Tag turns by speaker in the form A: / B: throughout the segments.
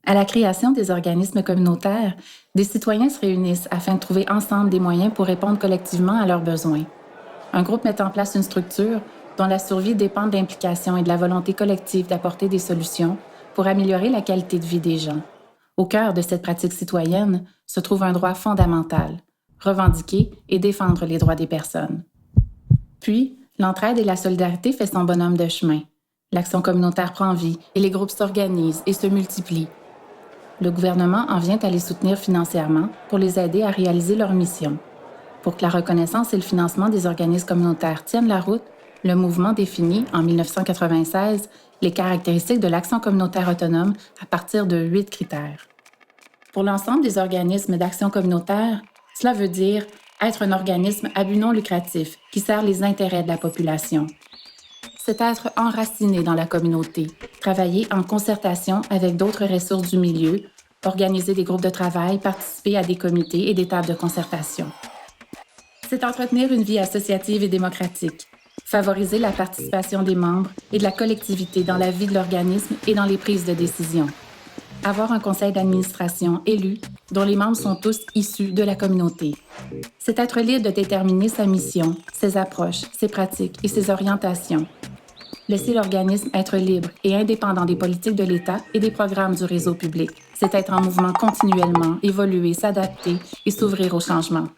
A: À la création des organismes communautaires, des citoyens se réunissent afin de trouver ensemble des moyens pour répondre collectivement à leurs besoins. Un groupe met en place une structure dont la survie dépend de l'implication et de la volonté collective d'apporter des solutions pour améliorer la qualité de vie des gens. Au cœur de cette pratique citoyenne se trouve un droit fondamental, revendiquer et défendre les droits des personnes. Puis, l'entraide et la solidarité fait son bonhomme de chemin. L'action communautaire prend vie et les groupes s'organisent et se multiplient. Le gouvernement en vient à les soutenir financièrement pour les aider à réaliser leur mission. Pour que la reconnaissance et le financement des organismes communautaires tiennent la route, le mouvement définit, en 1996, les caractéristiques de l'action communautaire autonome à partir de 8 critères. Pour l'ensemble des organismes d'action communautaire, cela veut dire être un organisme à but non lucratif qui sert les intérêts de la population. C'est être enraciné dans la communauté, travailler en concertation avec d'autres ressources du milieu, organiser des groupes de travail, participer à des comités et des tables de concertation. C'est entretenir une vie associative et démocratique, favoriser la participation des membres et de la collectivité dans la vie de l'organisme et dans les prises de décision. Avoir un conseil d'administration élu dont les membres sont tous issus de la communauté. C'est être libre de déterminer sa mission, ses approches, ses pratiques et ses orientations. Laisser l'organisme être libre et indépendant des politiques de l'État et des programmes du réseau public. C'est être en mouvement continuellement, évoluer, s'adapter et s'ouvrir au changement.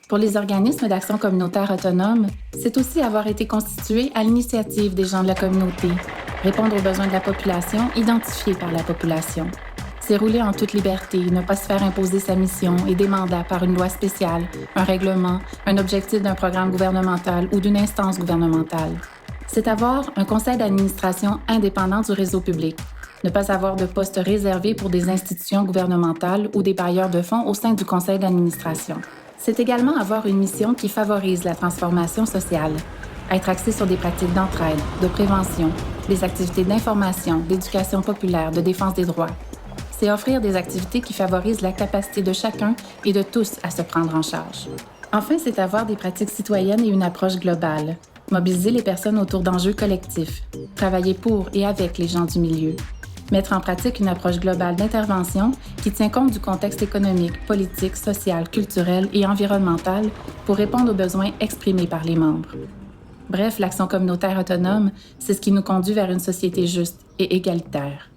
A: Pour les organismes d'action communautaire autonome, c'est aussi avoir été constitué à l'initiative des gens de la communauté, répondre aux besoins de la population identifiés par la population. C'est rouler en toute liberté, ne pas se faire imposer sa mission et des mandats par une loi spéciale, un règlement, un objectif d'un programme gouvernemental ou d'une instance gouvernementale. C'est avoir un conseil d'administration indépendant du réseau public, ne pas avoir de poste réservé pour des institutions gouvernementales ou des bailleurs de fonds au sein du conseil d'administration. C'est également avoir une mission qui favorise la transformation sociale, être axé sur des pratiques d'entraide, de prévention, des activités d'information, d'éducation populaire, de défense des droits. C'est offrir des activités qui favorisent la capacité de chacun et de tous à se prendre en charge. Enfin, c'est avoir des pratiques citoyennes et une approche globale, mobiliser les personnes autour d'enjeux collectifs, travailler pour et avec les gens du milieu, mettre en pratique une approche globale d'intervention qui tient compte du contexte économique, politique, social, culturel et environnemental pour répondre aux besoins exprimés par les membres. Bref, l'action communautaire autonome, c'est ce qui nous conduit vers une société juste et égalitaire.